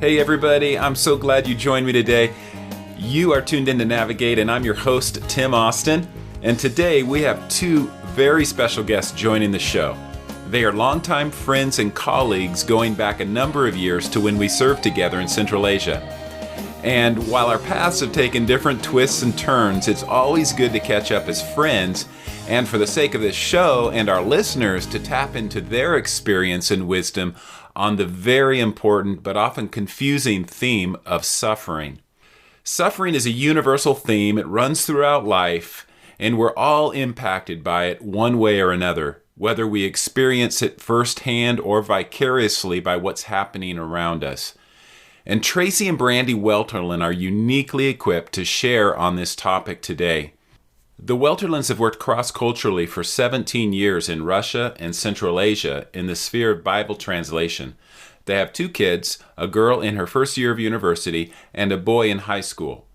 Hey everybody, I'm so glad you joined me today. You are tuned in to Navigate, and I'm your host, Tim Austin. And today we have two very special guests joining the show. They are longtime friends and colleagues going back a number of years to when we served together in Central Asia. And while our paths have taken different twists and turns, it's always good to catch up as friends, and for the sake of this show and our listeners, to tap into their experience and wisdom on the very important but often confusing theme of suffering. Suffering is a universal theme. It runs throughout life, and we're all impacted by it one way or another, whether we experience it firsthand or vicariously by what's happening around us. And Tracy and Brandi Welterlen are uniquely equipped to share on this topic today. The Welterlens have worked cross-culturally for 17 years in Russia and Central Asia in the sphere of Bible translation. They have two kids, a girl in her first year of university and a boy in high school.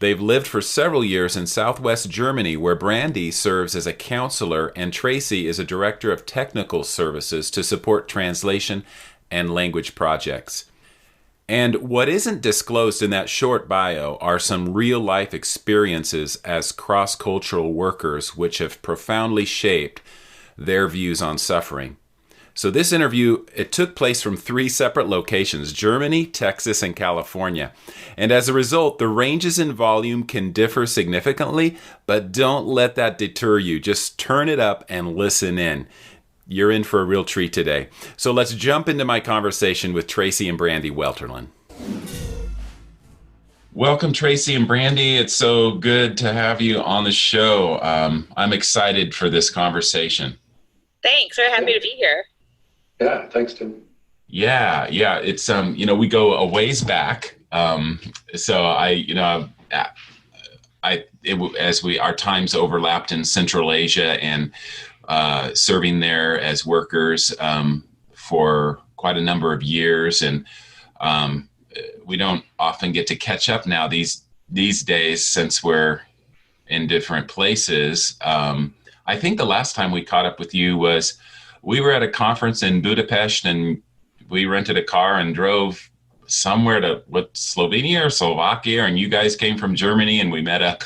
They've lived for several years in Southwest Germany, where Brandi serves as a counselor and Tracy is a director of technical services to support translation and language projects. And what isn't disclosed in that short bio are some real-life experiences as cross-cultural workers which have profoundly shaped their views on suffering. So this interview, it took place from three separate locations: Germany, Texas, and California. And as a result, the ranges in volume can differ significantly, but don't let that deter you. Just turn it up and listen in. You're in for a real treat today. So let's jump into my conversation with Tracy and Brandi Welterlen. Welcome, Tracy and Brandi. It's so good to have you on the show. I'm excited for this conversation. Thanks. We're happy to be here. Yeah, thanks, Tim. Yeah. It's we go a ways back. So our times overlapped in Central Asia and serving there as workers for quite a number of years, and we don't often get to catch up now these days since we're in different places. I think the last time we caught up with you was we were at a conference in Budapest, and we rented a car and drove somewhere to Slovenia or Slovakia, and you guys came from Germany and we met up.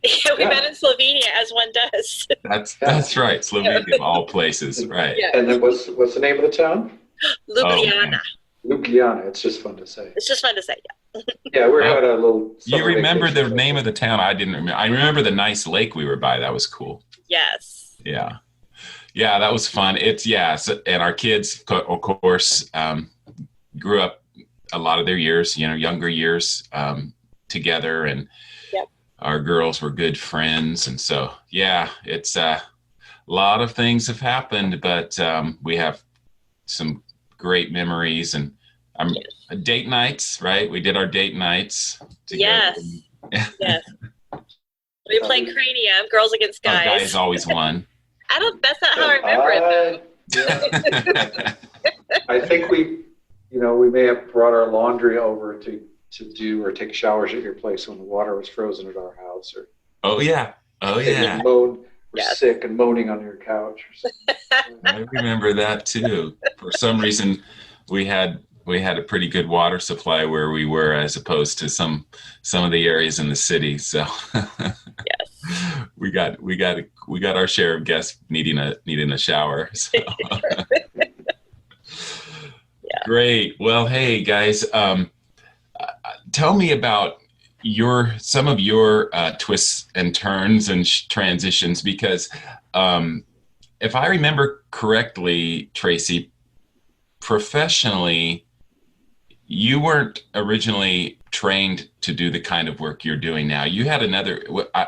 Yeah, we met in Slovenia, as one does. That's right. Slovenia of all places, right? Yeah. And then what's the name of the town? Ljubljana. Ljubljana. It's just fun to say. Yeah. Yeah, we had a little. You remember the name of the town? I didn't remember. I remember the nice lake we were by. That was cool. Yes. Yeah, that was fun. And our kids, of course, grew up a lot of their years, younger years together, and. Our girls were good friends. And so, it's a lot of things have happened, but we have some great memories and date nights, right? We did our date nights together. Yes. Yes. We played Cranium, Girls Against Guys. Guys always won. That's not how I remember it, though. I think we may have brought our laundry over to do or take showers at your place when the water was frozen at our house, or sick and moaning on your couch or something. I remember that too. For some reason we had a pretty good water supply where we were, as opposed to some of the areas in the city. So yes. we got our share of guests needing a shower. So. Yeah. Great. Well, hey guys, tell me about some of your twists and turns and transitions, because if I remember correctly, Tracy, professionally, you weren't originally trained to do the kind of work you're doing now. You had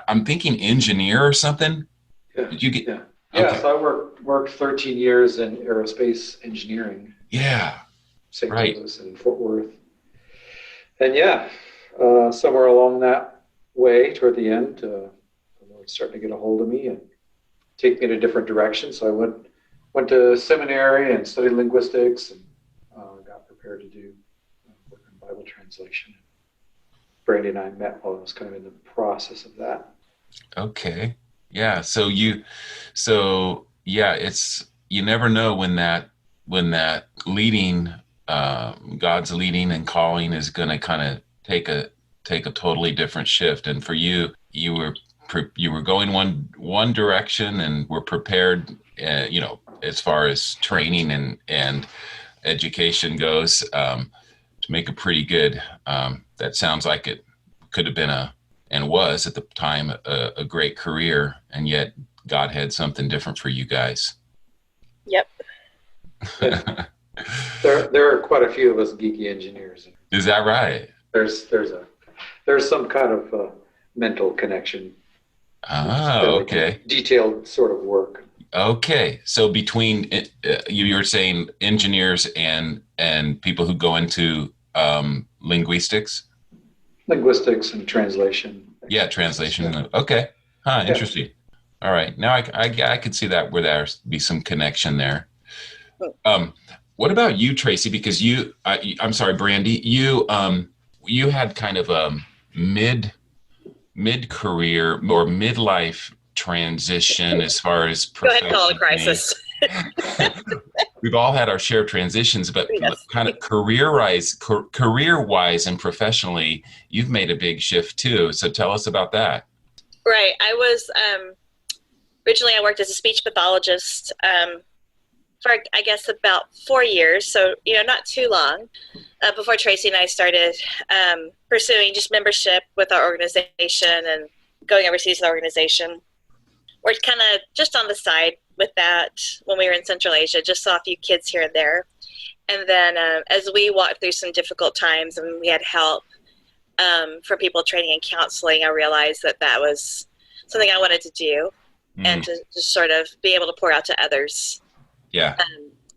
I'm thinking engineer or something. Yeah. Did you get? Yeah. Okay. Yeah. So I worked 13 years in aerospace engineering. Yeah. St. Right. Louis and Fort Worth. And somewhere along that way, toward the end, the Lord's starting to get a hold of me and take me in a different direction. So I went to seminary and studied linguistics, and got prepared to do work in Bible translation. Brandi and I met while I was kind of in the process of that. Okay. Yeah. It's, you never know when that leading God's leading and calling is going to kind of take a totally different shift. And for you, you were going one direction and were prepared, as far as training and education goes, to make a pretty good. That sounds like it could have been and was at the time a great career, and yet God had something different for you guys. Yep. There are quite a few of us geeky engineers. Is that right? There's some kind of mental connection. Okay. Detailed sort of work. Okay, so between you were saying engineers and people who go into linguistics Linguistics and translation. Yeah, translation. Okay. Huh, interesting. Yeah. All right. Now I could see that where there's be some connection there. What about you, Tracy? Because I'm sorry, Brandi, you had kind of a mid-career or midlife transition as far as go ahead and call it a crisis. We've all had our share of transitions, but yes. Kind of career-wise and professionally, you've made a big shift too. So tell us about that. Right. I was originally I worked as a speech pathologist for I guess about 4 years, so not too long before Tracy and I started pursuing just membership with our organization and going overseas with our organization. We're kind of just on the side with that when we were in Central Asia, just saw a few kids here and there. And then as we walked through some difficult times and we had help for people training and counseling, I realized that was something I wanted to do and to just sort of be able to pour out to others. Yeah.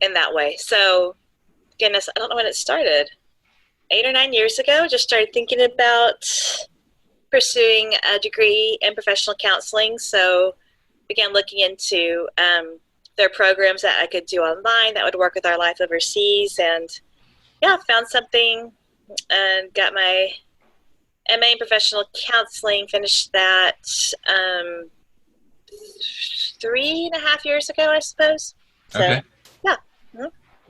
In that way. So, goodness, I don't know when it started. 8 or 9 years ago, just started thinking about pursuing a degree in professional counseling. So, began looking into their programs that I could do online that would work with our life overseas. And, found something and got my MA in professional counseling, finished that 3.5 years ago, I suppose. So, okay. Yeah. Mm-hmm.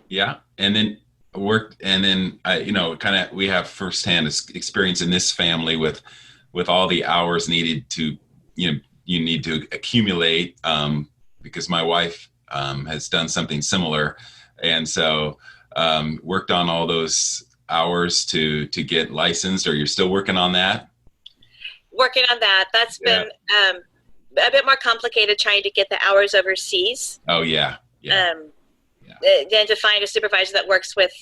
Yeah. And then worked, and then, kind of, we have firsthand experience in this family with all the hours needed to, you need to accumulate, because my wife has done something similar. And so worked on all those hours to get licensed, or you're still working on that? Working on that. That's been a bit more complicated trying to get the hours overseas. Oh, yeah. Then to find a supervisor that works with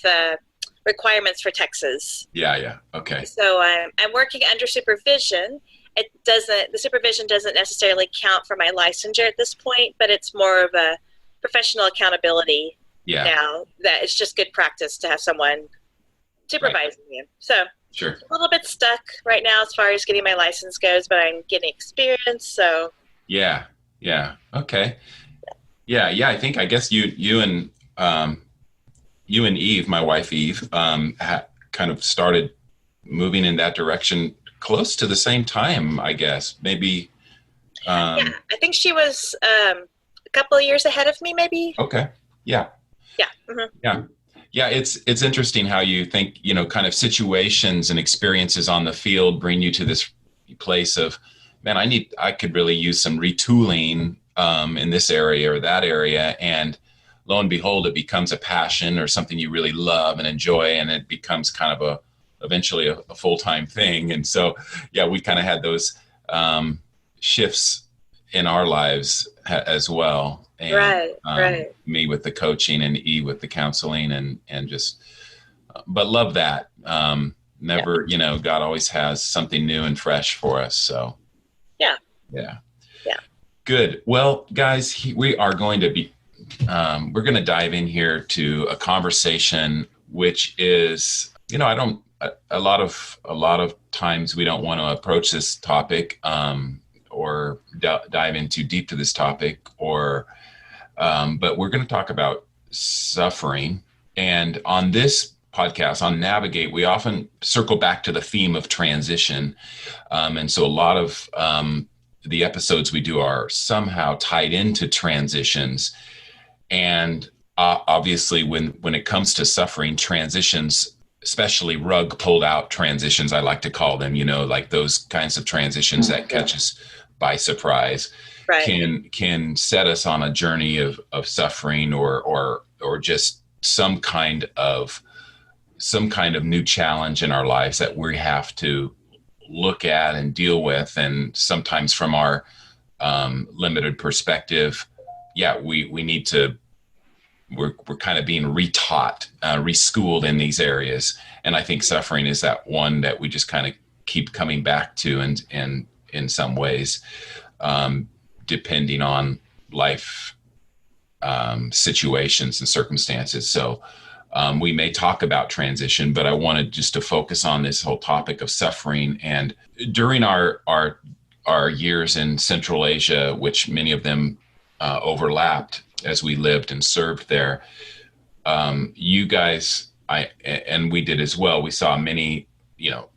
requirements for Texas. Yeah. Okay. So I'm working under supervision. The supervision doesn't necessarily count for my licensure at this point, but it's more of a professional accountability now, that it's just good practice to have someone supervising you. So sure. A little bit stuck right now as far as getting my license goes, but I'm getting experience. So yeah. Okay. Yeah. I think, I guess you and Eve, my wife Eve, kind of started moving in that direction close to the same time, I guess. Maybe. I think she was a couple of years ahead of me, maybe. Okay. Yeah. Yeah. Mm-hmm. Yeah. It's interesting how you think, kind of situations and experiences on the field bring you to this place of, man, I could really use some retooling in this area or that area. And lo and behold, it becomes a passion or something you really love and enjoy. And it becomes kind of eventually a full-time thing. And so, we kind of had those shifts in our lives as well. And, right. Me with the coaching and Eve with the counseling and just, but love that. Never, God always has something new and fresh for us. So yeah. Good. Well, guys, we are going to be, we're going to dive in here to a conversation, which is, a lot of times we don't want to approach this topic or dive in too deep to this topic, but we're going to talk about suffering. And on this podcast, on Navigate, we often circle back to the theme of transition. And so a lot of the episodes we do are somehow tied into transitions. And obviously when it comes to suffering, transitions, especially rug pulled out transitions, I like to call them, like those kinds of transitions that catch us by surprise, Right. can set us on a journey of suffering or just some kind of new challenge in our lives that we have to look at and deal with. And sometimes from our limited perspective, we need to, we're kind of being retaught, reschooled in these areas. And I think suffering is that one that we just kind of keep coming back to, and in some ways, depending on life situations and circumstances. So we may talk about transition, but I wanted just to focus on this whole topic of suffering. And during our years in Central Asia, which many of them overlapped as we lived and served there, you guys, and we did as well. We saw many,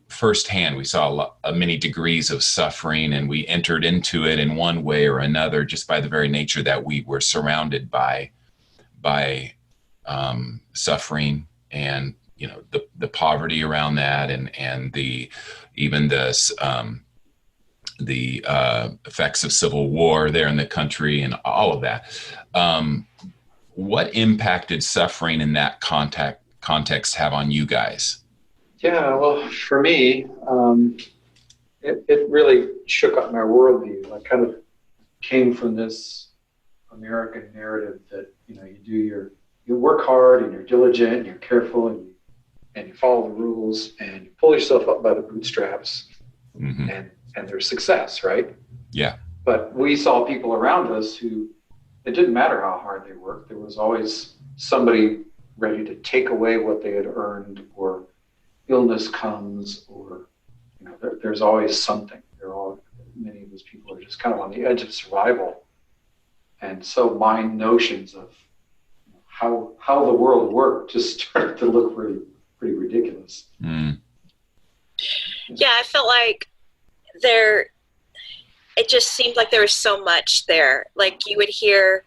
firsthand, we saw many degrees of suffering, and we entered into it in one way or another, just by the very nature that we were surrounded by suffering, and the poverty around that, and the effects of civil war there in the country, and all of that. What impact did suffering in that context have on you guys? Yeah, well, for me, it really shook up my worldview. I kind of came from this American narrative that you work hard and you're diligent and you're careful and you follow the rules and you pull yourself up by the bootstraps, mm-hmm. and there's success, right? Yeah. But we saw people around us who, it didn't matter how hard they worked, there was always somebody ready to take away what they had earned, or illness comes, or there's always something. Many of those people are just kind of on the edge of survival, and so my notions of how the world worked just started to look pretty ridiculous. Mm. Yeah, I felt like it just seemed like there was so much there. Like you would hear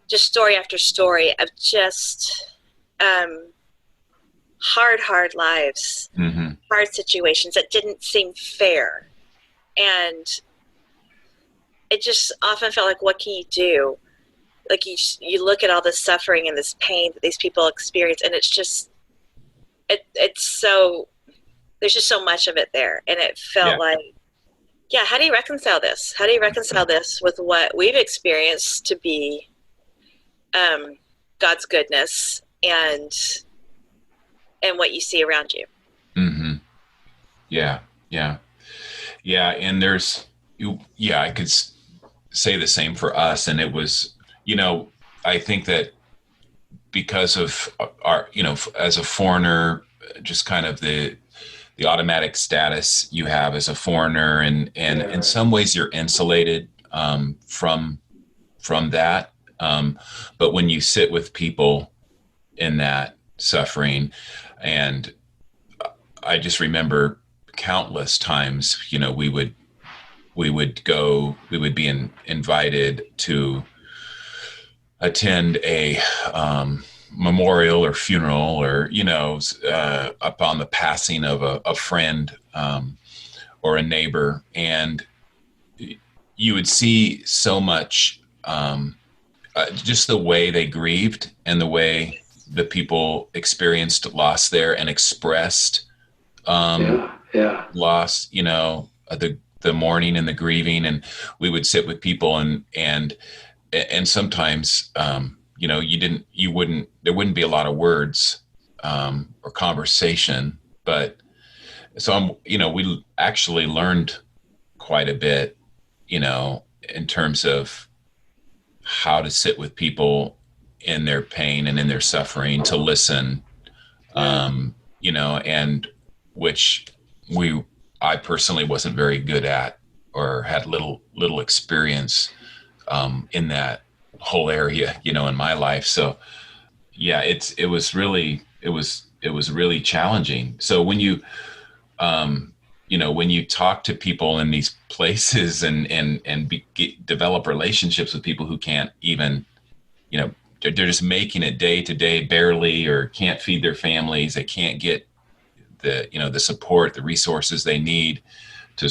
just story after story of just hard lives, mm-hmm. hard situations that didn't seem fair. And it just often felt like, what can you do? Like you look at all this suffering and this pain that these people experience, and it's just, it's so, there's just so much of it there. And it felt like, how do you reconcile this? How do you reconcile this with what we've experienced to be God's goodness and what you see around you? Mm-hmm. Yeah. And I could say the same for us. And it was, I think that because of our, as a foreigner, just kind of the automatic status you have as a foreigner, and in some ways you're insulated from that. But when you sit with people in that suffering, and I just remember countless times, we would be invited to attend a memorial or funeral, or upon the passing of a friend or a neighbor, and you would see so much just the way they grieved and the way the people experienced loss there and expressed loss, the mourning and the grieving. And we would sit with people and sometimes there wouldn't be a lot of words or conversation, but so we actually learned quite a bit, in terms of how to sit with people in their pain and in their suffering, to listen, and which I personally wasn't very good at, or had little experience in that whole area, in my life. So it was really challenging. So when you when you talk to people in these places and develop relationships with people who can't even they're just making it day to day, barely, or can't feed their families. They can't get the support, the resources they need to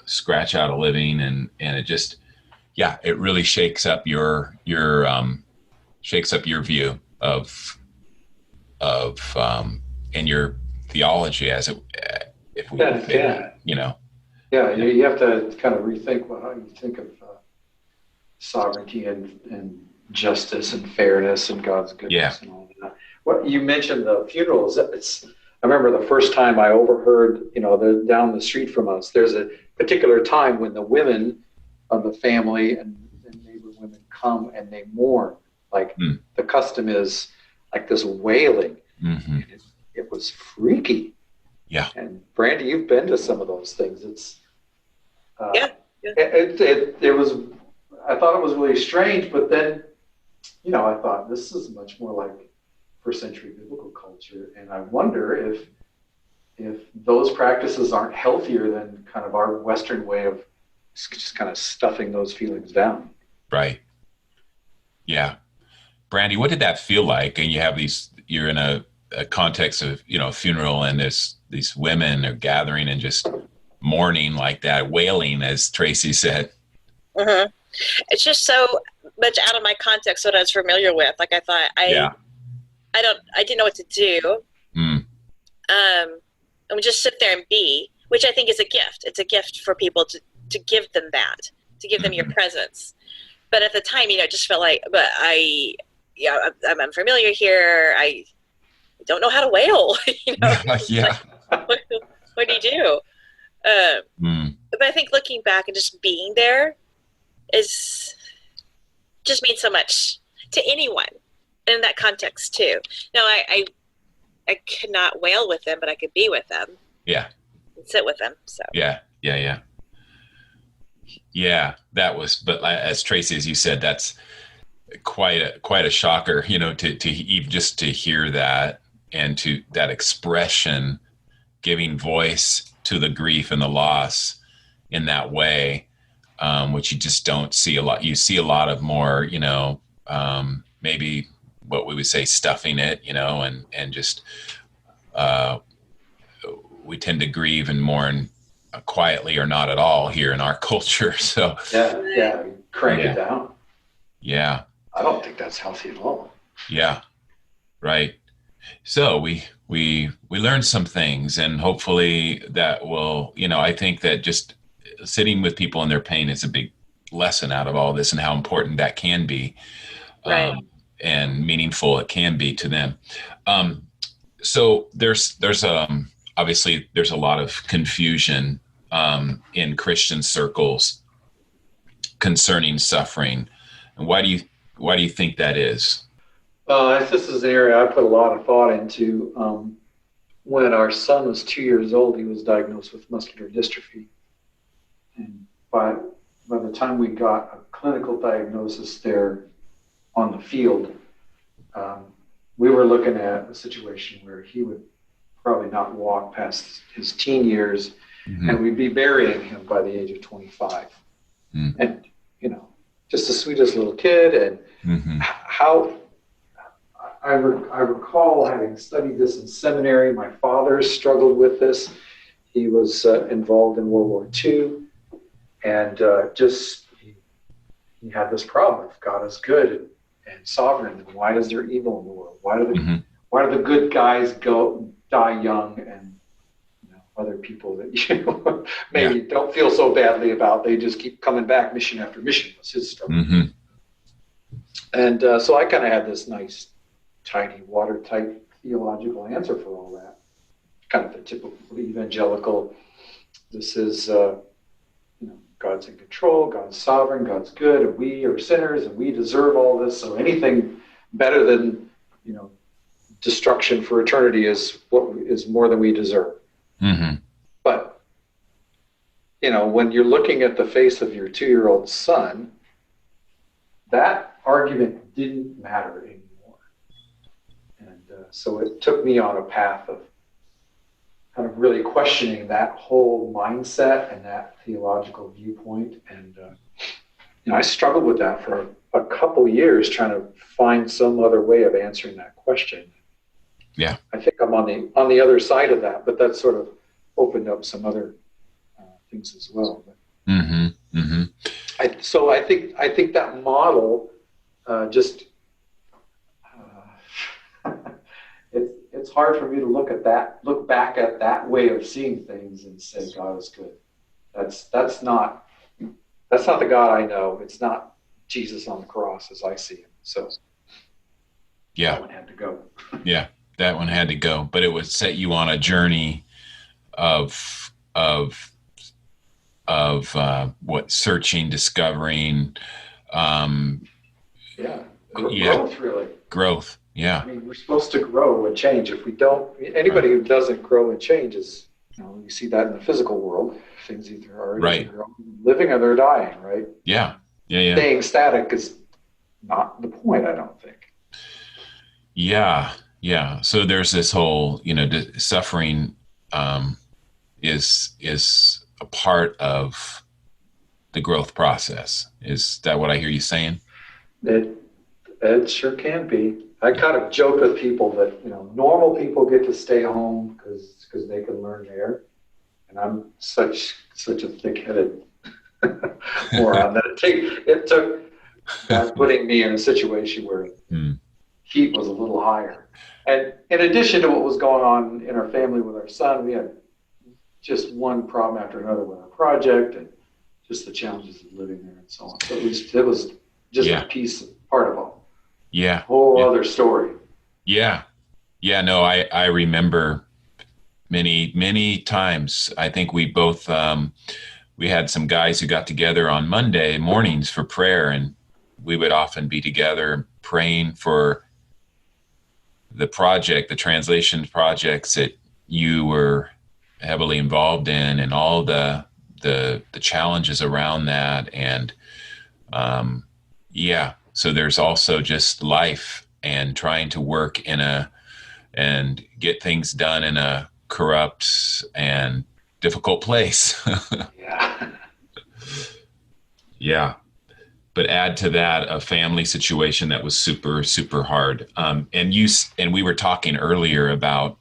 scratch out a living, and it just, yeah, it really shakes up your view of and your theology as it, if we you have to kind of rethink how you think of sovereignty and justice and fairness and God's goodness and all that. What you mentioned, the funerals, I remember the first time I overheard, down the street from us, there's a particular time when the women of the family and neighbor women come and they mourn. Like the custom is like this wailing. Mm-hmm. And it was freaky. Yeah. And Brandi, you've been to some of those things. It's it was. I thought it was really strange, but then, I thought this is much more like first century biblical culture, and I wonder if those practices aren't healthier than kind of our Western way of just kind of stuffing those feelings down. Right. Yeah. Brandi, what did that feel like? And you're in a context of, a funeral, and these women are gathering and just mourning like that, wailing, as Tracy said. Mm-hmm. It's just so much out of my context, what I was familiar with. Like I thought, I didn't know what to do. And we just sit there and be, which I think is a gift. It's a gift for people to give them that, to give them your presence. But at the time, it just felt like, I'm unfamiliar here. I don't know how to wail. Yeah. Like, what do you do? But I think looking back and just being there just means so much to anyone in that context too. No, I could not wail with them, but I could be with them. Yeah. And sit with them. So. Yeah. That was, but as Tracy, as you said, that's quite a shocker, to even just to hear that, and to that expression, giving voice to the grief and the loss in that way, which you just don't see a lot. You see a lot of more, maybe what we would say stuffing it, and just we tend to grieve and mourn quietly or not at all here in our culture. So crank it down. Yeah. I don't think that's healthy at all. Yeah. Right. So we learned some things, and hopefully that will, I think that just sitting with people in their pain is a big lesson out of all this, and how important that can be, right. And meaningful it can be to them. So there's obviously there's a lot of confusion in Christian circles concerning suffering. And why do you think that is? This is an area I put a lot of thought into. When our son was 2 years old, he was diagnosed with muscular dystrophy. And by the time we got a clinical diagnosis there on the field, we were looking at a situation where he would probably not walk past his teen years, and we'd be burying him by the age of 25. And, just the sweetest little kid. And how I recall having studied this in seminary. My father struggled with this. He was involved in World War II, and he had this problem. If God is good and sovereign, then why is there evil in the world? Why do the good guys die young, and other people that maybe don't feel so badly about, they just keep coming back mission after mission? Was his struggle. And so I kind of had this nice, tidy, watertight theological answer for all that. Kind of the typical evangelical. This is, God's in control, God's sovereign, God's good, and we are sinners, and we deserve all this. So anything better than, destruction for eternity is more than we deserve. But, when you're looking at the face of your 2-year-old son, that argument didn't matter anymore. And so it took me on a path of kind of really questioning that whole mindset and that theological viewpoint. And I struggled with that for a couple years, trying to find some other way of answering that question. Yeah. I think I'm on the other side of that, but that sort of opened up some other things as well. Mm-hmm. Mm-hmm. So I think that model just it's hard for me to look back at that way of seeing things and say God is good. That's not the God I know. It's not Jesus on the cross as I see him. So yeah, that one had to go. Yeah, that one had to go. But it would set you on a journey of searching, discovering. Growth, really. Growth, yeah. I mean, we're supposed to grow and change. If we don't, anybody who doesn't grow and change is, you see that in the physical world. Things either are living or they're dying, right? Yeah. Staying static is not the point, I don't think. Yeah. So there's this whole, suffering is a part of the growth process. Is that what I hear you saying? It sure can be. I kind of joke with people that normal people get to stay home because they can learn there, and I'm such a thick-headed moron that it took putting me in a situation where heat was a little higher. And in addition to what was going on in our family with our son, we had just one problem after another with our project and just the challenges of living there and so on. So it was just a part of all. Yeah. Whole other story. Yeah. No, I remember many times. I think we both, we had some guys who got together on Monday mornings for prayer, and we would often be together praying for the translation projects that you were heavily involved in, and all the challenges around that. And, so there's also just life and trying to work and get things done in a corrupt and difficult place. Yeah. But add to that a family situation that was super, super hard. And we were talking earlier about,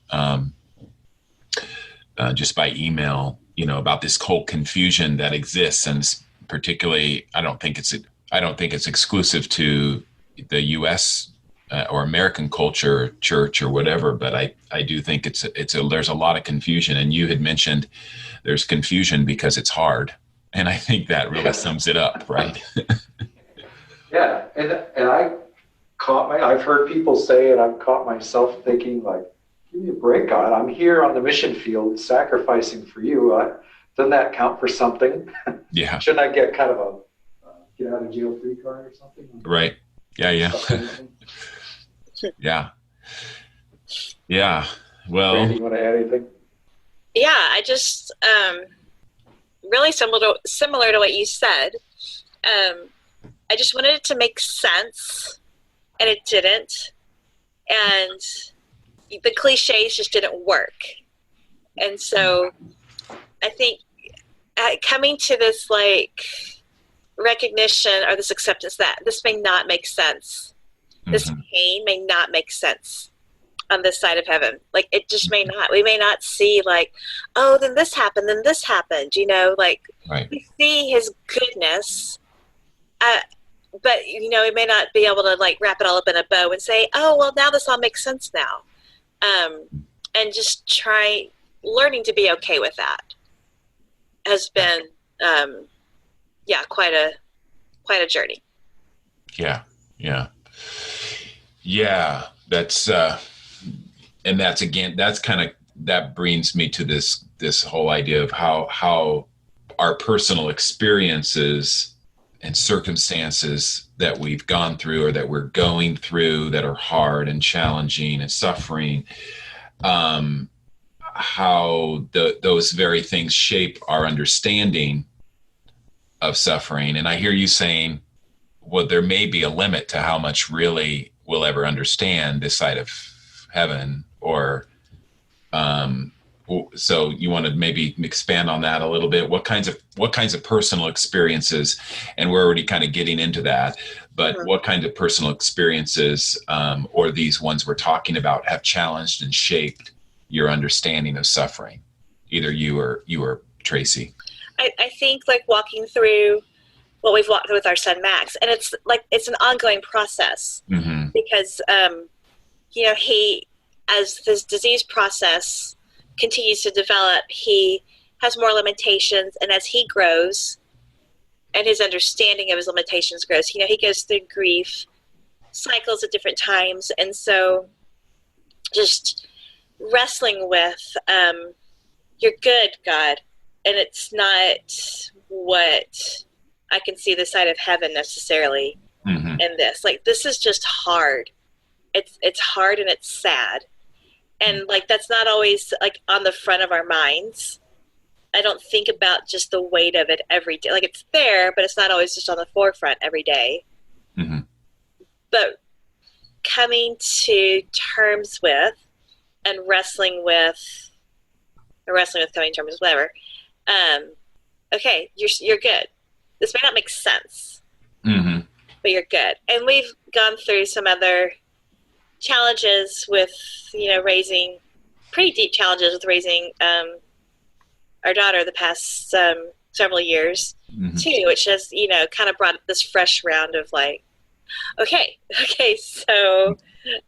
just by email, about this whole confusion that exists. And particularly, I don't think it's exclusive to the U.S. Or American culture, church, or whatever. But I do think there's a lot of confusion. And you had mentioned there's confusion because it's hard, and I think that really sums it up, right? Yeah, and I've heard people say, and I've caught myself thinking, like, give me a break, God. I'm here on the mission field sacrificing for you. Doesn't that count for something? Yeah. Shouldn't I get kind of a get out of jail free card or something? Right. Yeah. Yeah. Well, Brandi, you want to add anything? Yeah, I just really similar to what you said. I just wanted it to make sense, and it didn't. And the cliches just didn't work. And so I think coming to this recognition or this acceptance that this may not make sense. This pain may not make sense on this side of heaven. Like, it just may not. We may not see then this happened, right. We see his goodness, but we may not be able to wrap it all up in a bow and say, oh, well, now this all makes sense now. And just try learning to be okay with that has been, quite a journey. Yeah. That's, and that brings me to this whole idea of how our personal experiences and circumstances that we've gone through or that we're going through that are hard and challenging and suffering, how those very things shape our understanding of suffering. And I hear you saying, well, there may be a limit to how much really we'll ever understand this side of heaven or so you want to maybe expand on that a little bit? What kinds of personal experiences, and we're already kind of getting into that, but what kind of personal experiences, or these ones we're talking about, have challenged and shaped your understanding of suffering? Either you or Tracy. I think like walking through what we've walked through with our son Max, and it's an ongoing process, because he, as this disease process continues to develop, he has more limitations, and as he grows and his understanding of his limitations grows, he goes through grief cycles at different times. And so just wrestling with, you're good, God, and it's not what I can see the side of heaven necessarily in this. Like, this is just hard. It's hard and it's sad. And like, that's not always like on the front of our minds. I don't think about just the weight of it every day. Like, it's there, but it's not always just on the forefront every day. But coming to terms with and wrestling with coming to terms with whatever. Okay, you're good. This may not make sense, but you're good. And we've gone through some other challenges with, raising, pretty deep challenges with raising our daughter the past several years too, which has, kind of brought this fresh round of like, okay, so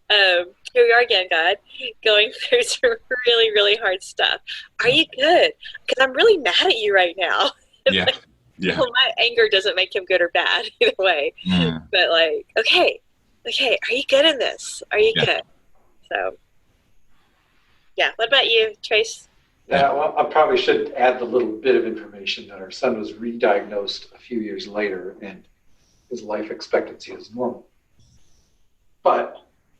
here we are again, God, going through some really, really hard stuff. Are you good? Because I'm really mad at you right now. Well, my anger doesn't make him good or bad either way. But like, okay, are you good in this? Are you good? So, yeah. What about you, Trace? Yeah, well, I probably should add the little bit of information that our son was re-diagnosed a few years later, and his life expectancy is normal. But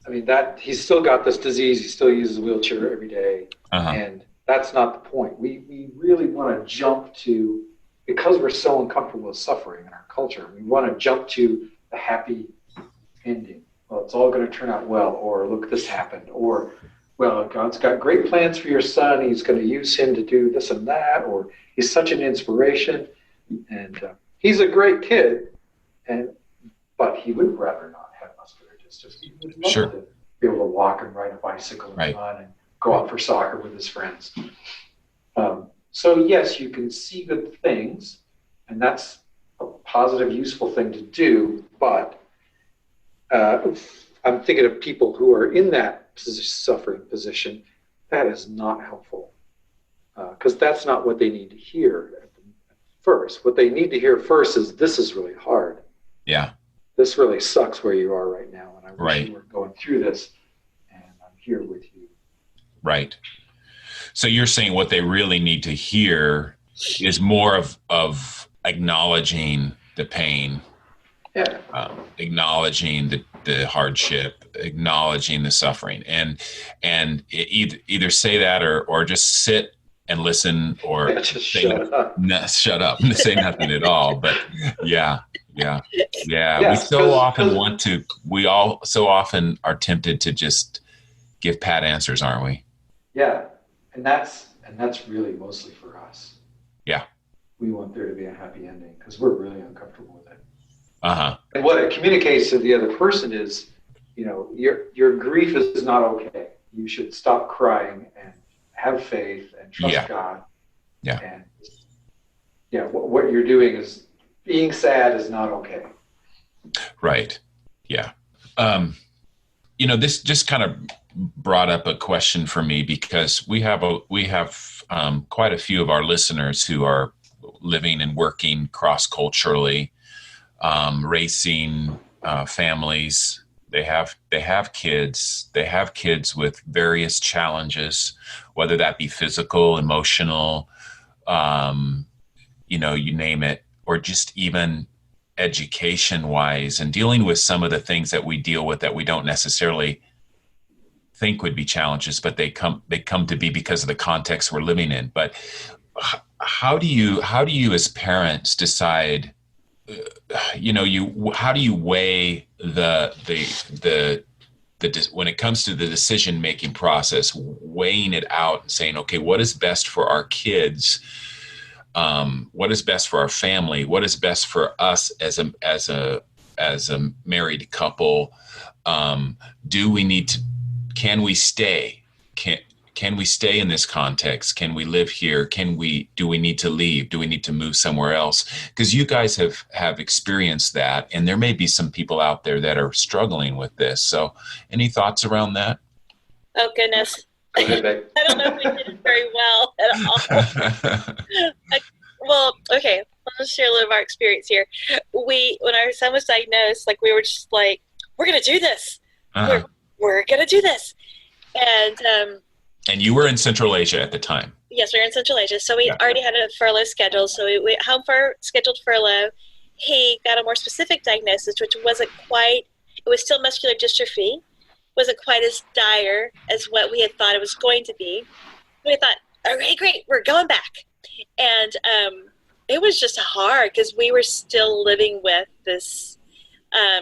I mean, that he's still got this disease. He still uses a wheelchair every day, and that's not the point. We really want to jump to, because we're so uncomfortable with suffering in our culture, we want to jump to the happy ending. Well, it's all going to turn out well, or look, this happened, or well, God's got great plans for your son. He's going to use him to do this and that, or he's such an inspiration, and he's a great kid, but he would rather not have muscular dystrophy. He would love to be able to walk and ride a bicycle and run and go out for soccer with his friends. So yes, you can see good things, and that's a positive, useful thing to do, but I'm thinking of people who are in that suffering position. That is not helpful, because that's not what they need to hear at first. What they need to hear first is, this is really hard. Yeah. This really sucks where you are right now, and I wish you were going through this, and I'm here with you. Right. So you're saying what they really need to hear is more of acknowledging the pain, acknowledging the hardship, acknowledging the suffering, and either say that or just sit and listen, or just shut up and say nothing at all. But we all so often are tempted to just give pat answers, aren't we? Yeah. And that's really mostly for us. Yeah. We want there to be a happy ending because we're really uncomfortable with it. And what it communicates to the other person is, your grief is not okay. You should stop crying and have faith and trust God. Yeah. And what you're doing is, being sad is not okay. Right. Yeah. This just kind of brought up a question for me, because we have quite a few of our listeners who are living and working cross-culturally, raising families. They have kids. They have kids with various challenges, whether that be physical, emotional, you name it, or just even education-wise, and dealing with some of the things that we deal with that we don't necessarily think would be challenges, but they come to be because of the context we're living in. But how do you as parents decide, how do you weigh the when it comes to the decision-making process, weighing it out and saying, okay, what is best for our kids? What is best for our family? What is best for us as a married couple? Can we stay? Can we stay in this context? Can we live here? Do we need to leave? Do we need to move somewhere else? Because you guys have experienced that, and there may be some people out there that are struggling with this. So any thoughts around that? Oh, goodness. Go ahead, Beck. I don't know if we did it very well at all. Well, okay, let's share a little of our experience here. When our son was diagnosed, we were just like, we're going to do this. Uh-huh. We're going to do this. And you were in Central Asia at the time. Yes, we were in Central Asia. So we already had a furlough scheduled. So we went home for our scheduled furlough. He got a more specific diagnosis, which wasn't quite, it was still muscular dystrophy. Wasn't quite as dire as what we had thought it was going to be. We thought, okay, great, we're going back. And it was just hard because we were still living with this, I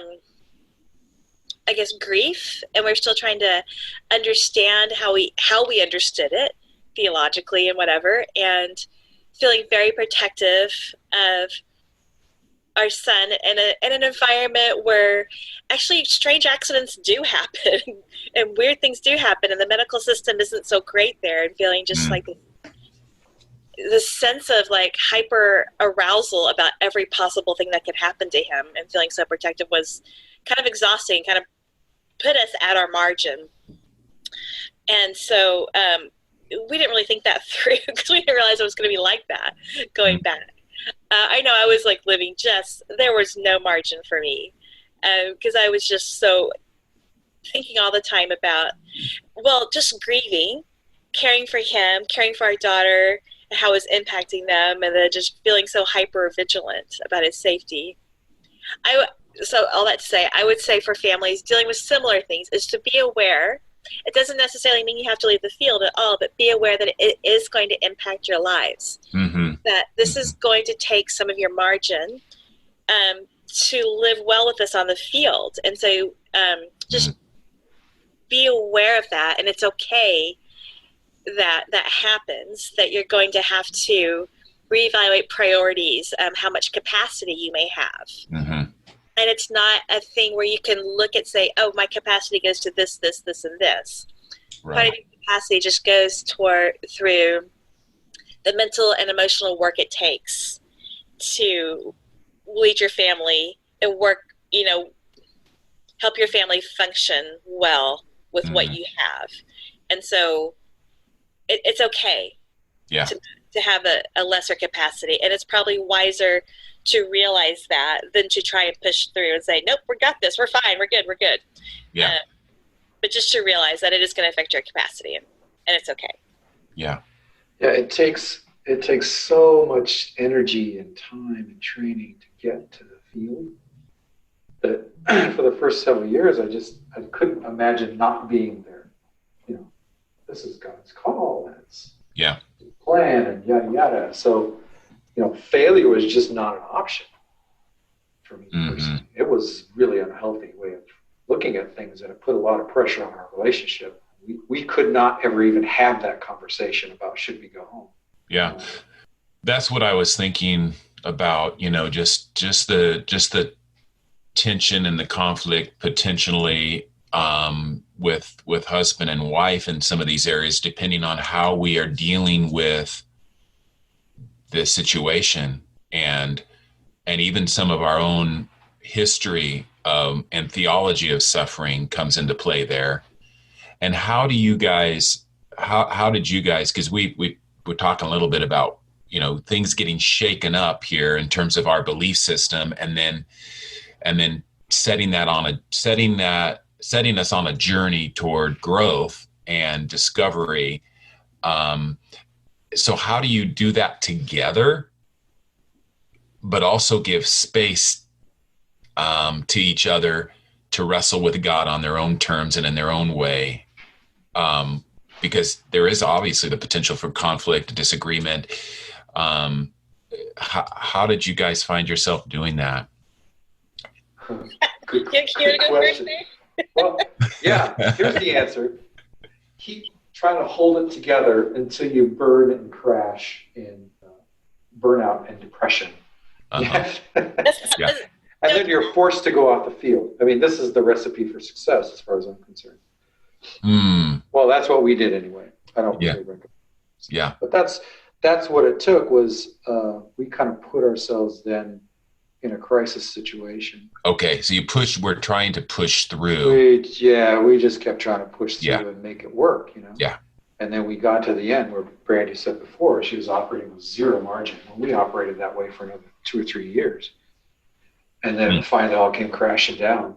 guess, grief, and we're still trying to understand how we understood it theologically and whatever, and feeling very protective of our son in an environment where actually strange accidents do happen and weird things do happen, and the medical system isn't so great there, and feeling just like the sense of hyper arousal about every possible thing that could happen to him, and feeling so protective was kind of exhausting, kind of put us at our margin. And so we didn't really think that through because we didn't realize it was going to be like that going back. I know I was living there was no margin for me because I was just so thinking all the time about, just grieving, caring for him, caring for our daughter, and how it was impacting them, and then just feeling so hyper vigilant about his safety. So all that to say, I would say for families dealing with similar things is to be aware. It doesn't necessarily mean you have to leave the field at all, but be aware that it is going to impact your lives. Mm-hmm. That this is going to take some of your margin to live well with us on the field. And so just be aware of that. And it's okay that happens, that you're going to have to reevaluate priorities, how much capacity you may have. Mm-hmm. And it's not a thing where you can look at, say, oh, my capacity goes to this, this, this, and this. Right. Part of your capacity just goes through the mental and emotional work it takes to lead your family and work, help your family function well with what you have. And so it's okay to have a lesser capacity. And it's probably wiser to realize that than to try and push through and say, nope, we got this. We're fine. We're good. Yeah. But just to realize that it is going to affect your capacity, and it's okay. Yeah. Yeah. It takes so much energy and time and training to get to the field that for the first several years, I couldn't imagine not being there. This is God's call. And it's plan and yada, yada. So, failure was just not an option for me personally. It was really an unhealthy way of looking at things, and it put a lot of pressure on our relationship. We could not ever even have that conversation about should we go home. Yeah. That's what I was thinking about, just the tension and the conflict potentially with husband and wife in some of these areas, depending on how we are dealing with the situation, and even some of our own history and theology of suffering comes into play there. And how did you guys, because we were talking a little bit about, things getting shaken up here in terms of our belief system, and then setting us on a journey toward growth and discovery. So how do you do that together, but also give space to each other to wrestle with God on their own terms and in their own way? Because there is obviously the potential for conflict, disagreement. How did you guys find yourself doing that? Good question. Well, yeah, here's the answer. Keep trying to hold it together until you burn and crash in burnout and depression. Yeah. And then you're forced to go off the field. I mean, this is the recipe for success as far as I'm concerned. Well, that's what we did anyway. I don't really recommend it. Yeah. But that's what it took was we kind of put ourselves then in a crisis situation. Okay, so we're trying to push through. We just kept trying to push through and make it work, Yeah. And then we got to the end where Brandi said before, she was operating with zero margin. Well, we operated that way for another 2 or 3 years. And then finally it all came crashing down.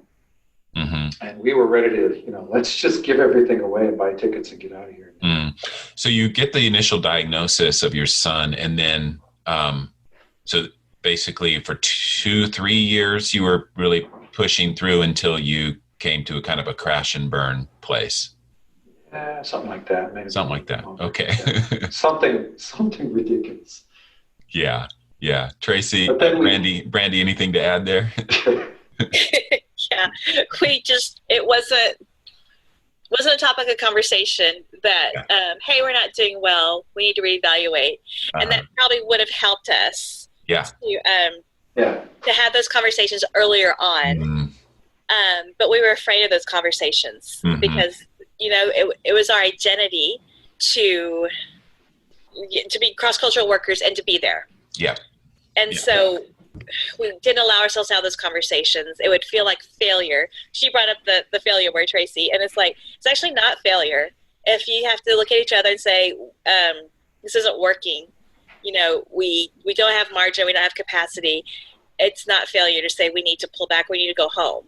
And we were ready to, let's just give everything away and buy tickets and get out of here. So you get the initial diagnosis of your son, and then so basically for 2-3 years you were really pushing through until you came to a kind of a crash and burn place. Something like that. Maybe something like that. Okay. something ridiculous. Yeah. Tracy, Brandi, anything to add there? Yeah, it wasn't a topic of conversation that, hey, we're not doing well, we need to reevaluate. And that probably would have helped us to have those conversations earlier on. But we were afraid of those conversations because, it was our identity to be cross-cultural workers and to be there. Yeah. And so we didn't allow ourselves to have those conversations. It would feel like failure. She brought up the failure word, Tracy, and it's like, it's actually not failure. If you have to look at each other and say, this isn't working, we don't have margin, we don't have capacity, it's not failure to say we need to pull back, we need to go home.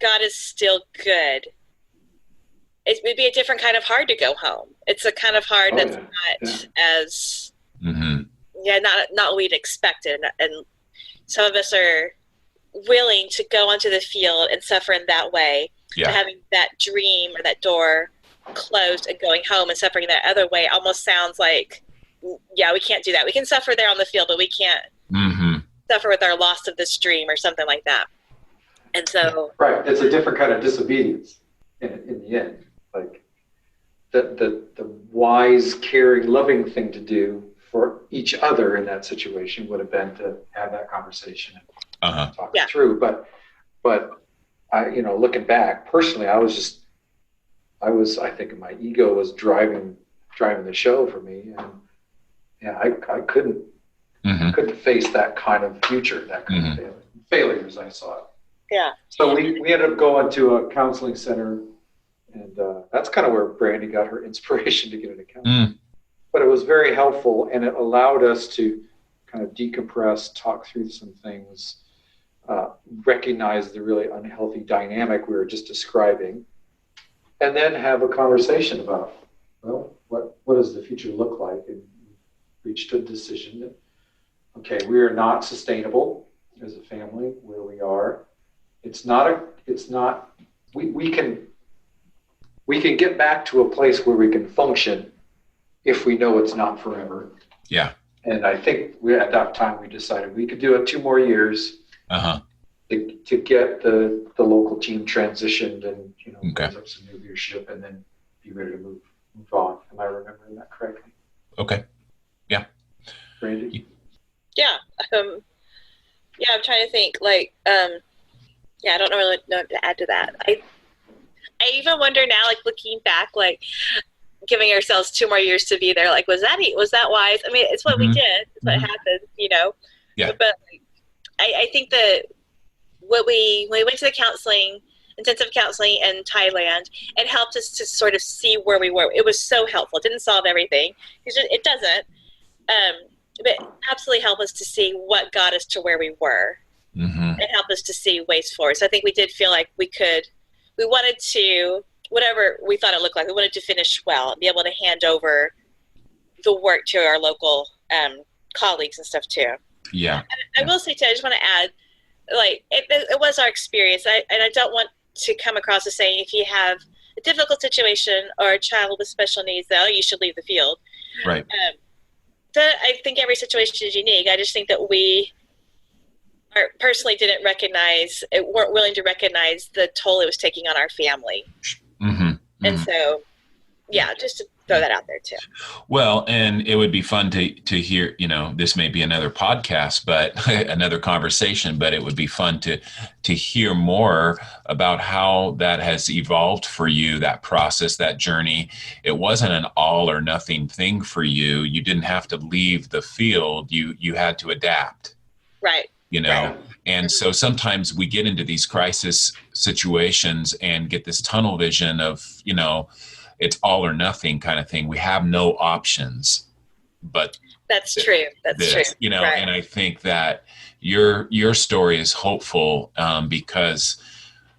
God is still good. It would be a different kind of hard to go home. It's a kind of hard that's not as... not what we'd expected. And some of us are willing to go onto the field and suffer in that way. But having that dream or that door closed and going home and suffering that other way almost sounds like, we can't do that. We can suffer there on the field, but we can't suffer with our loss of this dream or something like that. And so... Right. It's a different kind of disobedience in the end. Like the wise, caring, loving thing to do for each other in that situation would have been to have that conversation and talk it through. But I, looking back personally, I think my ego was driving the show for me. And I couldn't face that kind of future, that kind of failures I saw. Yeah. So we ended up going to a counseling center, and that's kind of where Brandi got her inspiration to get into counseling. But it was very helpful, and it allowed us to kind of decompress, talk through some things, recognize the really unhealthy dynamic we were just describing, and then have a conversation about, what does the future look like? And reached a decision that, okay, we are not sustainable as a family where we are. We can get back to a place where we can function if we know it's not forever. Yeah. And I think at that time we decided we could do it 2 more years to get the local team transitioned and raise up some new leadership and then be ready to move on. Am I remembering that correctly? Okay. Yeah. Brandi? Yeah. I'm trying to think. I don't really know what to add to that. I even wonder now, looking back, giving ourselves 2 more years to be there. Was that wise? I mean, it's what we did. It's what happened, Yeah. But I think that when we went to the intensive counseling in Thailand, it helped us to sort of see where we were. It was so helpful. It didn't solve everything. It doesn't. But it absolutely helped us to see what got us to where we were. And help us to see ways forward. So I think we did feel like we wanted to, whatever we thought it looked like, we wanted to finish well and be able to hand over the work to our local colleagues and stuff too. Yeah. I will say too, I just want to add, it was our experience. And I don't want to come across as saying if you have a difficult situation or a child with special needs, you should leave the field. Right. I think every situation is unique. I just think that personally weren't willing to recognize the toll it was taking on our family. And so, yeah, just to throw that out there too. Well, and it would be fun to hear, this may be another podcast, but another conversation, but it would be fun to hear more about how that has evolved for you, that process, that journey. It wasn't an all or nothing thing for you. You didn't have to leave the field. You had to adapt. Right. Right. And so sometimes we get into these crisis situations and get this tunnel vision of, it's all or nothing kind of thing. We have no options, but that's true. That's true. Right. And I think that your story is hopeful because,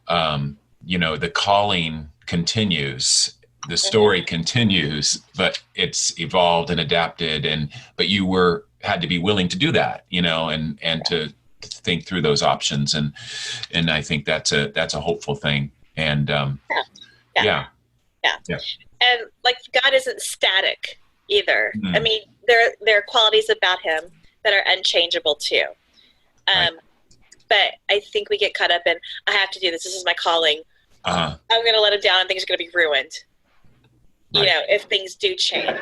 the calling continues, the story continues, but it's evolved and adapted. But you had to be willing to do that, and to think through those options. And I think that's a hopeful thing. And, yeah. And God isn't static either. I mean, there are qualities about him that are unchangeable too. But I think we get caught up in, I have to do this. This is my calling. I'm going to let him down and things are going to be ruined. Right. If things do change.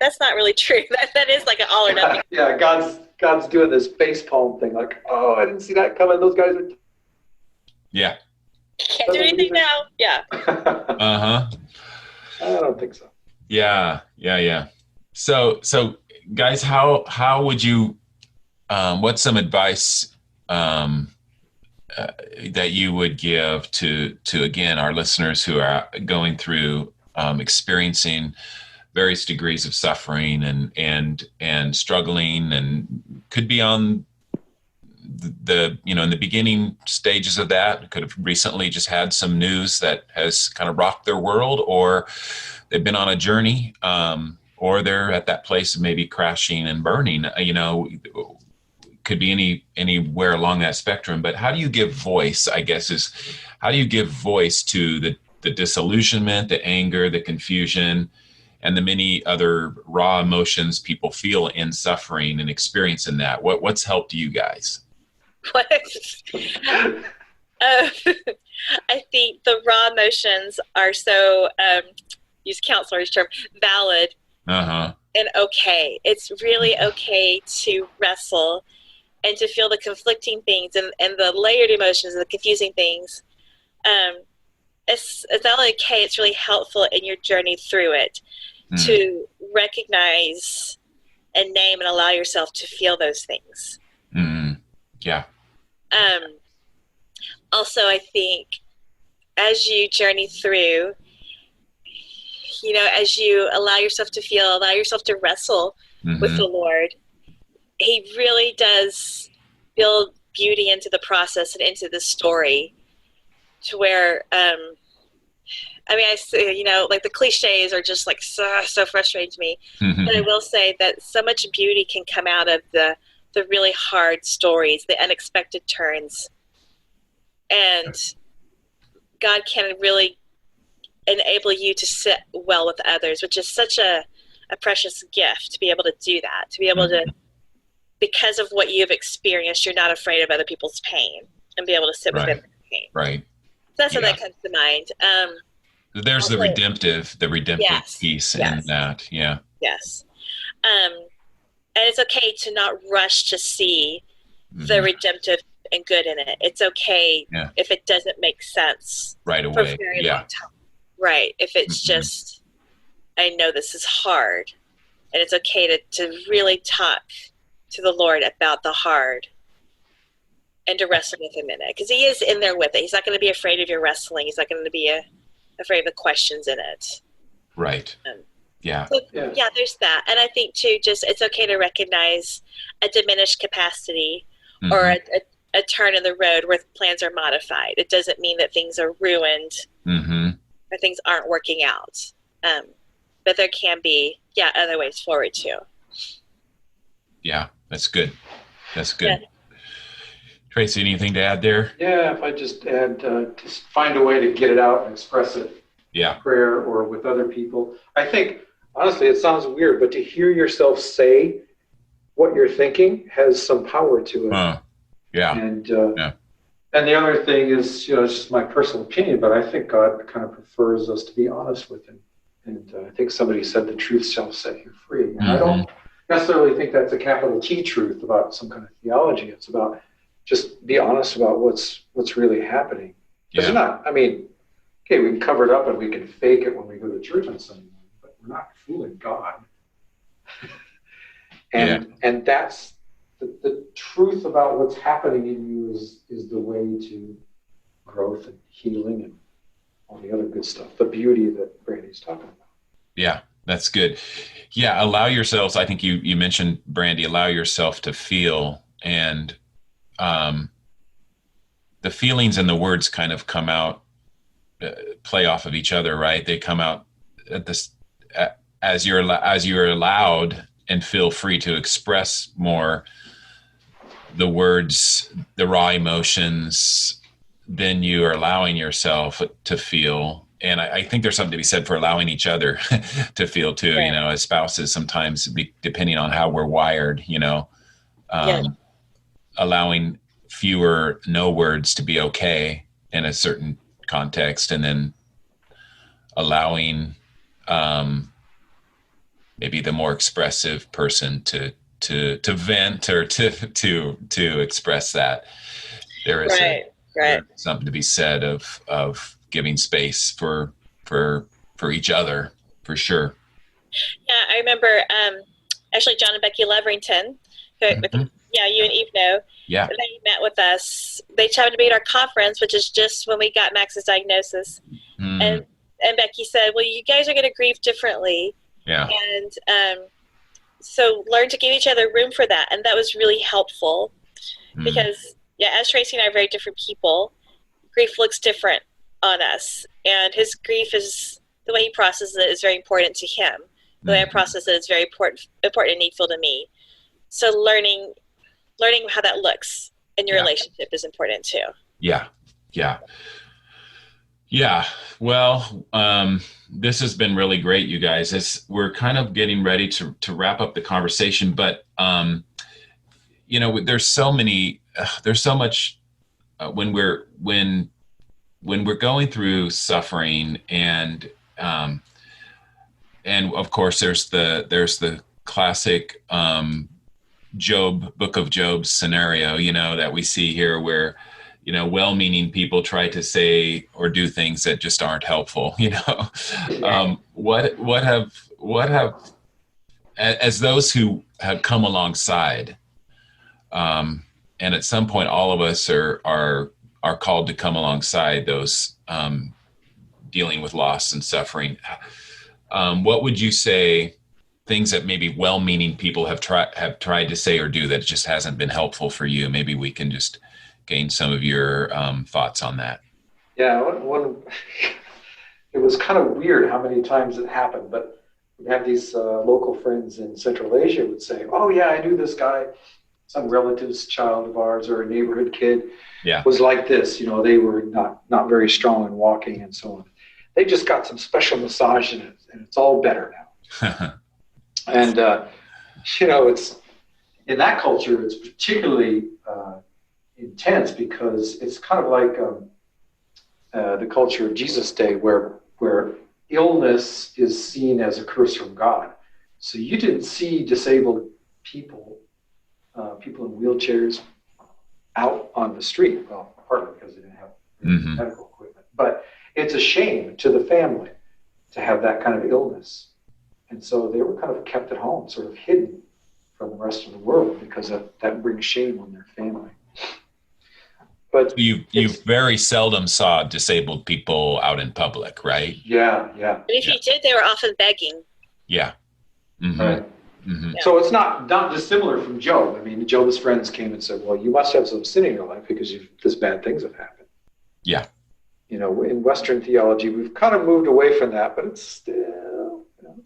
That's not really true. That is like an all or nothing. Yeah. God's doing this facepalm thing. Oh, I didn't see that coming. Those guys are. Yeah. Can't do anything now. Yeah. I don't think so. Yeah. So guys, how would you, what's some advice that you would give to again, our listeners who are going through, experiencing various degrees of suffering and struggling, and could be on the in the beginning stages of that, could have recently just had some news that has kind of rocked their world, or they've been on a journey, or they're at that place of maybe crashing and burning, could be anywhere along that spectrum. But how do you give voice, I guess, how do you give voice to the disillusionment, the anger, the confusion, and the many other raw emotions people feel in suffering and experiencing that? What's helped you guys? I think the raw emotions are so, use counselor's term, valid and okay. It's really okay to wrestle and to feel the conflicting things and the layered emotions and the confusing things. It's not only okay, it's really helpful in your journey through it to recognize and name and allow yourself to feel those things. Yeah. Also, I think as you journey through, as you allow yourself to feel, allow yourself to wrestle with the Lord, he really does build beauty into the process and into the story, to where, I say, the cliches are just so frustrating to me. But I will say that so much beauty can come out of the really hard stories, the unexpected turns. And God can really enable you to sit well with others, which is such a precious gift to be able to do that, to be able to, because of what you've experienced, you're not afraid of other people's pain and be able to sit with them in pain. Right. So that's what that comes to mind. There's also, the redemptive piece in that. Yeah. Yes. And it's okay to not rush to see the redemptive and good in it. It's okay if it doesn't make sense right away. For a very long time. Right. If it's just, I know this is hard, and it's okay to really talk to the Lord about the hard and to wrestle with him in it, because he is in there with it. He's not going to be afraid of your wrestling. He's not going to be afraid of the questions in it. Right. So, there's that. And I think too, just it's okay to recognize a diminished capacity or a turn in the road where plans are modified. It doesn't mean that things are ruined or things aren't working out. But there can be, other ways forward too. Yeah, that's good. Yeah. Tracy, anything to add there? Yeah, if I just add, just find a way to get it out and express it. Yeah. Prayer or with other people. I think, honestly, it sounds weird, but to hear yourself say what you're thinking has some power to it. Yeah. And Yeah. and the other thing is, it's just my personal opinion, but I think God kind of prefers us to be honest with him. And I think somebody said the truth shall set you free. And I don't necessarily think that's a capital T truth about some kind of theology. It's about just be honest about what's really happening. Because you're not, okay, we can cover it up and we can fake it when we go to church on Sunday morning, but we're not fooling God. And that's the truth about what's happening in you is the way to growth and healing and all the other good stuff, the beauty that Brandi's talking about. Yeah, that's good. Yeah, allow yourselves, I think you mentioned, Brandi, allow yourself to feel, and the feelings and the words kind of come out, play off of each other, right? They come out at this as you're allowed and feel free to express more the words, the raw emotions, then you are allowing yourself to feel. And I think there's something to be said for allowing each other to feel too, as spouses, sometimes depending on how we're wired, allowing fewer no words to be okay in a certain context, and then allowing maybe the more expressive person to vent or to express that. There is there's something to be said of giving space for each other, for sure. Yeah, I remember actually John and Becky Leverington, who you and Eve know. Yeah. They met with us. They happened to be at our conference, which is just when we got Max's diagnosis. And Becky said, well, you guys are going to grieve differently. Yeah. And so learn to give each other room for that. And that was really helpful because, as Tracy and I are very different people, grief looks different on us. And his grief is, the way he processes it is very important to him. The way I process it is very important and needful to me. So learning how that looks in your relationship is important too. Yeah. Well, this has been really great, you guys. We're kind of getting ready to wrap up the conversation, but there's so much when we're going through suffering, and of course there's the classic Book of Job scenario, that we see here, where well-meaning people try to say or do things that just aren't helpful. What have as those who have come alongside, and at some point all of us are called to come alongside those dealing with loss and suffering. What would you say? Things that maybe well-meaning people have tried to say or do that just hasn't been helpful for you. Maybe we can just gain some of your thoughts on that. Yeah, it was kind of weird how many times it happened, but we have these local friends in Central Asia would say, oh yeah, I knew this guy, some relative's child of ours or a neighborhood kid was like this. They were not very strong in walking and so on. They just got some special massage in it and it's all better now. And, it's in that culture, it's particularly intense because it's kind of like the culture of Jesus' day where illness is seen as a curse from God. So you didn't see disabled people in wheelchairs out on the street. Well, partly because they didn't have medical equipment. But it's a shame to the family to have that kind of illness. And so they were kind of kept at home, sort of hidden from the rest of the world, because that brings shame on their family. But you very seldom saw disabled people out in public, right? Yeah. And if you did, they were often begging. Yeah. Right. So it's not dissimilar from Job. I mean, Job's friends came and said, well, you must have some sin in your life because this bad things have happened. Yeah. In Western theology, we've kind of moved away from that, but it's still kind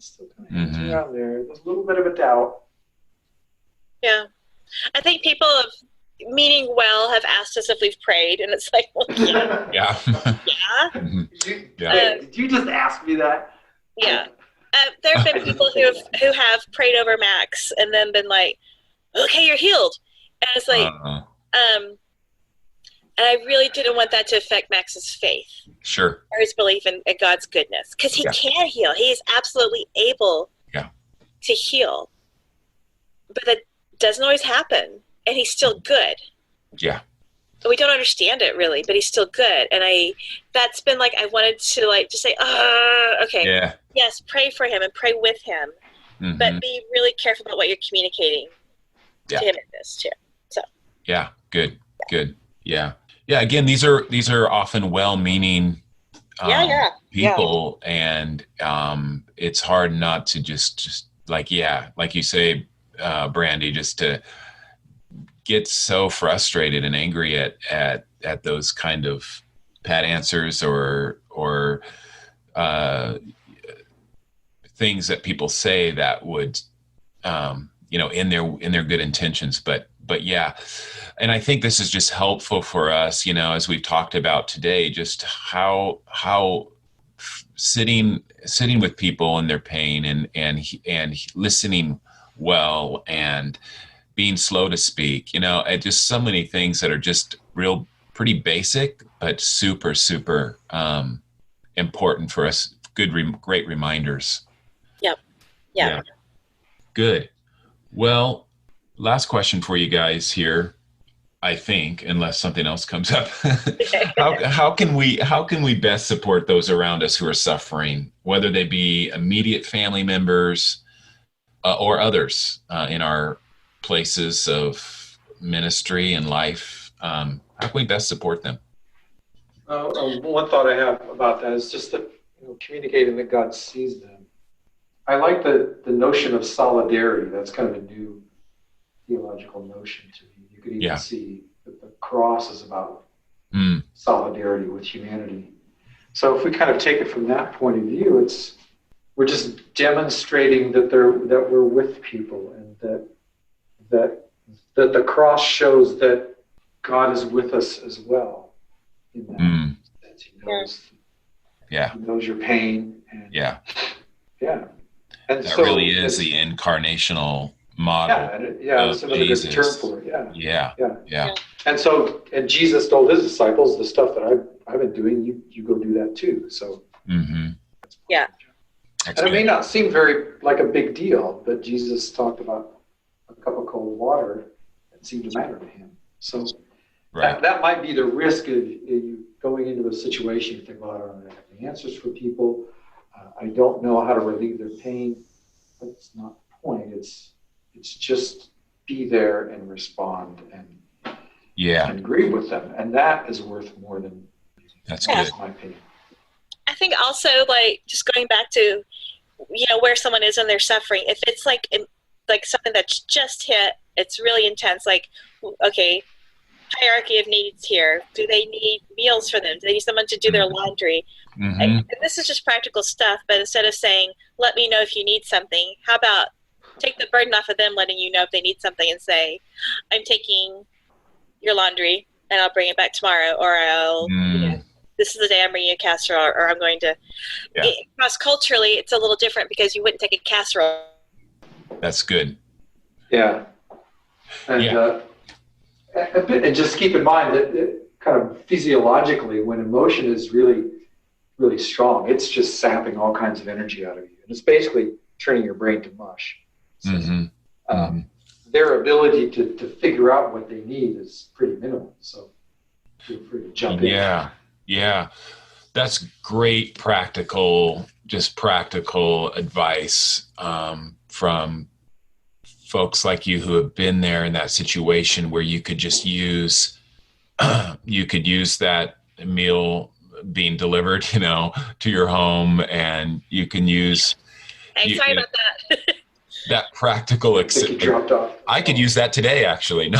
of around there. There's a little bit of a doubt. Yeah. I think people meaning well have asked us if we've prayed, and it's like, well, yeah. Did you just ask me that? Yeah. There have been people who have prayed over Max and then been like, okay, you're healed. And it's like, And I really didn't want that to affect Max's faith. Sure. Or his belief in God's goodness. Because he can heal. He is absolutely able to heal. But that doesn't always happen. And he's still good. Yeah. We don't understand it really, but he's still good. And that's been like, I wanted to just say, okay. Yeah. Yes, pray for him and pray with him. Mm-hmm. But be really careful about what you're communicating to him in this too. So. Yeah. Good. Yeah. Yeah. Again, these are often well-meaning people, and it's hard not to just like you say, Brandi, just to get so frustrated and angry at those kind of pat answers or things that people say that would in their good intentions, but yeah. And I think this is just helpful for us, as we've talked about today, just how sitting with people in their pain and listening well and being slow to speak, and just so many things that are just pretty basic, but super, super important for us. Great reminders. Yep. Yeah. Good. Well, last question for you guys here, I think, unless something else comes up. How can we best support those around us who are suffering, whether they be immediate family members or others in our places of ministry and life? How can we best support them? One thought I have about that is just that communicating that God sees them. I like the notion of solidarity. That's kind of a new theological notion to me. You could even see that the cross is about solidarity with humanity. So if we kind of take it from that point of view, we're just demonstrating that we're with people, and that the cross shows that God is with us as well. In that sense, He knows your pain. And, and that really is the incarnational model. That's another good term for it. Yeah. And Jesus told his disciples, the stuff that I've been doing, you go do that too. So and it may not seem very like a big deal, but Jesus talked about a cup of cold water that seemed to matter to him. So that might be the risk of you going into a situation. You think, well, I don't have the answers for people. I don't know how to relieve their pain. That's not the point. It's just be there and respond and grieve with them, and that is worth more than. That's good. My opinion. I think also, just going back to where someone is in their suffering. If it's like something that's just hit, it's really intense. Okay, hierarchy of needs here. Do they need meals for them? Do they need someone to do their laundry? Mm-hmm. And this is just practical stuff, but instead of saying, let me know if you need something, how about take the burden off of them letting you know if they need something, and say, I'm taking your laundry and I'll bring it back tomorrow, or this is the day I'm bringing you a casserole, or I'm going to. Cross-culturally, it's a little different because you wouldn't take a casserole. That's good. Yeah. And and just keep in mind that kind of physiologically, when emotion is really, really strong, it's just sapping all kinds of energy out of you. And it's basically turning your brain to mush. So, their ability to figure out what they need is pretty minimal. So feel free to jump in. Yeah. That's great practical advice from folks like you who have been there in that situation where you could just use that meal being delivered, to your home, and you can use. Hey, sorry about that. That practical. I think you dropped off. I could use that today, actually. No.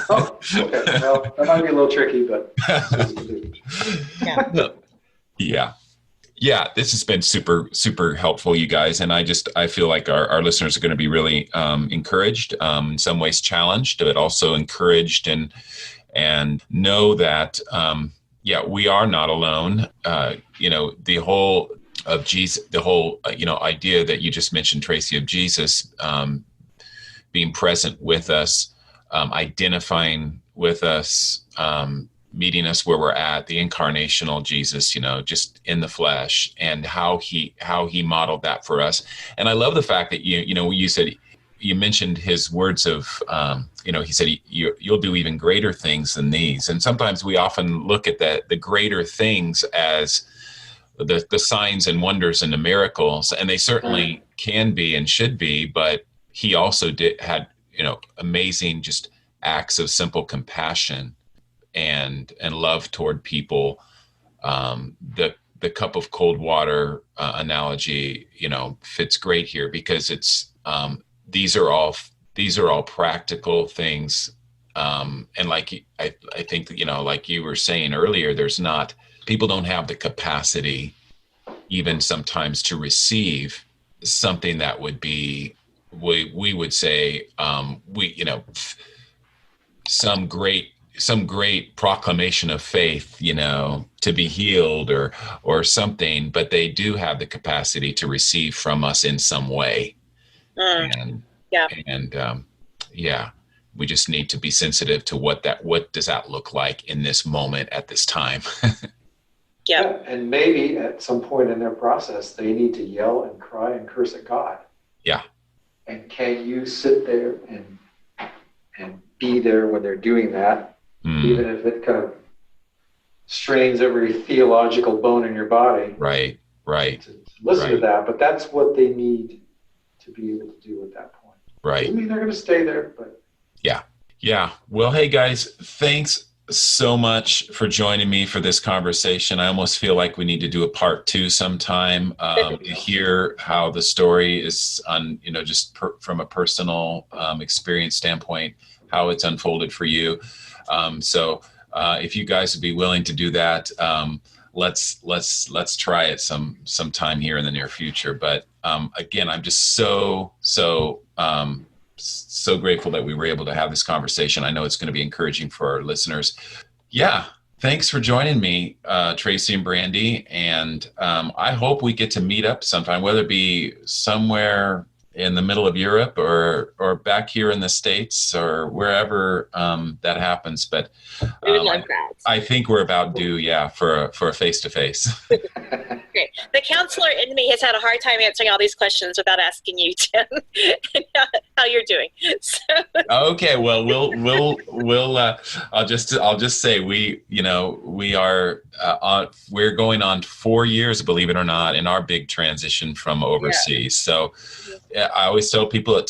Oh, okay. Well, that might be a little tricky, but. Yeah. This has been super, super helpful, you guys. And I feel like our listeners are going to be really encouraged, in some ways challenged, but also encouraged and know that, we are not alone. The whole of Jesus, idea that you just mentioned, Tracy, of Jesus being present with us, identifying with us, meeting us where we're at, the incarnational Jesus, just in the flesh, and how he modeled that for us. And I love the fact that you mentioned his words of, he said, you'll do even greater things than these. And sometimes we often look at the greater things as the signs and wonders and the miracles, and they certainly can be and should be, but he also had amazing just acts of simple compassion and love toward people. The cup of cold water analogy, fits great here, because it's these are all practical things, and like I think like you were saying earlier, people don't have the capacity even sometimes to receive something that would be, we would say, some great proclamation of faith, to be healed or something, but they do have the capacity to receive from us in some way. And we just need to be sensitive to what does that look like in this moment at this time. Yeah. And maybe at some point in their process, they need to yell and cry and curse at God. Yeah. And can you sit there and be there when they're doing that, even if it kind of strains every theological bone in your body? Right. To listen to that, but that's what they need to be able to do at that point. Right. I mean, they're going to stay there, but yeah. Well, hey guys, thanks so much for joining me for this conversation. I almost feel like we need to do a part 2 sometime, to hear how the story is on, from a personal experience standpoint, how it's unfolded for you. So if you guys would be willing to do that, let's try it sometime here in the near future. But again, I'm just so grateful that we were able to have this conversation. I know it's going to be encouraging for our listeners. Yeah. Thanks for joining me, Tracy and Brandi. And I hope we get to meet up sometime, whether it be somewhere in the middle of Europe or back here in the States or wherever that happens. But I think we're about due, for a face-to-face. Great. The counselor in me has had a hard time answering all these questions without asking you, Tim, how you're doing. So. Okay, well, I'll just say we are we're going on 4 years, believe it or not, in our big transition from overseas. Yeah. So I always tell people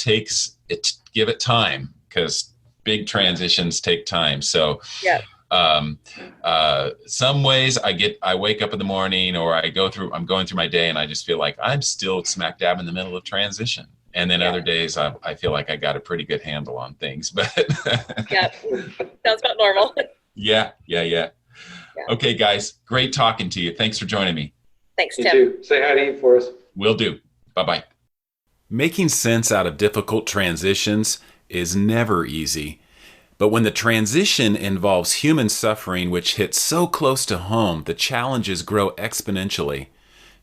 give it time, because big transitions take time. So some ways I wake up in the morning, or I'm going through my day, and I just feel like I'm still smack dab in the middle of transition. And then other days I feel like I got a pretty good handle on things, but sounds about normal. Yeah. Okay, guys, great talking to you. Thanks for joining me. Thanks, Tim. You too. Say hi to Eve for us. Will do. Bye-bye. Making sense out of difficult transitions is never easy. But when the transition involves human suffering, which hits so close to home, the challenges grow exponentially.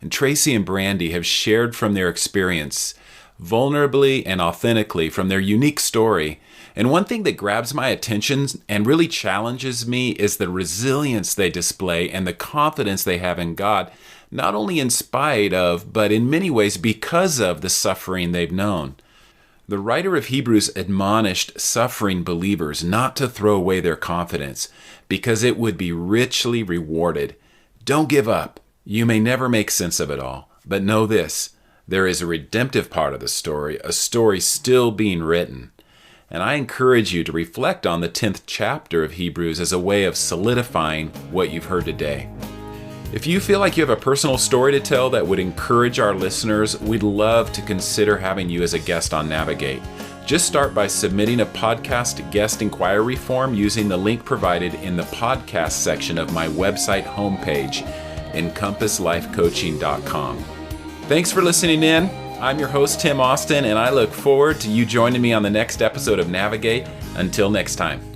And Tracy and Brandi have shared from their experience, vulnerably and authentically from their unique story. And one thing that grabs my attention and really challenges me is the resilience they display and the confidence they have in God, not only in spite of, but in many ways because of the suffering they've known. The writer of Hebrews admonished suffering believers not to throw away their confidence, because it would be richly rewarded. Don't give up. You may never make sense of it all, but know this: there is a redemptive part of the story, a story still being written. And I encourage you to reflect on the 10th chapter of Hebrews as a way of solidifying what you've heard today. If you feel like you have a personal story to tell that would encourage our listeners, we'd love to consider having you as a guest on Navigate. Just start by submitting a podcast guest inquiry form using the link provided in the podcast section of my website homepage, EncompassLifeCoaching.com. Thanks for listening in. I'm your host, Tim Austin, and I look forward to you joining me on the next episode of Navigate. Until next time.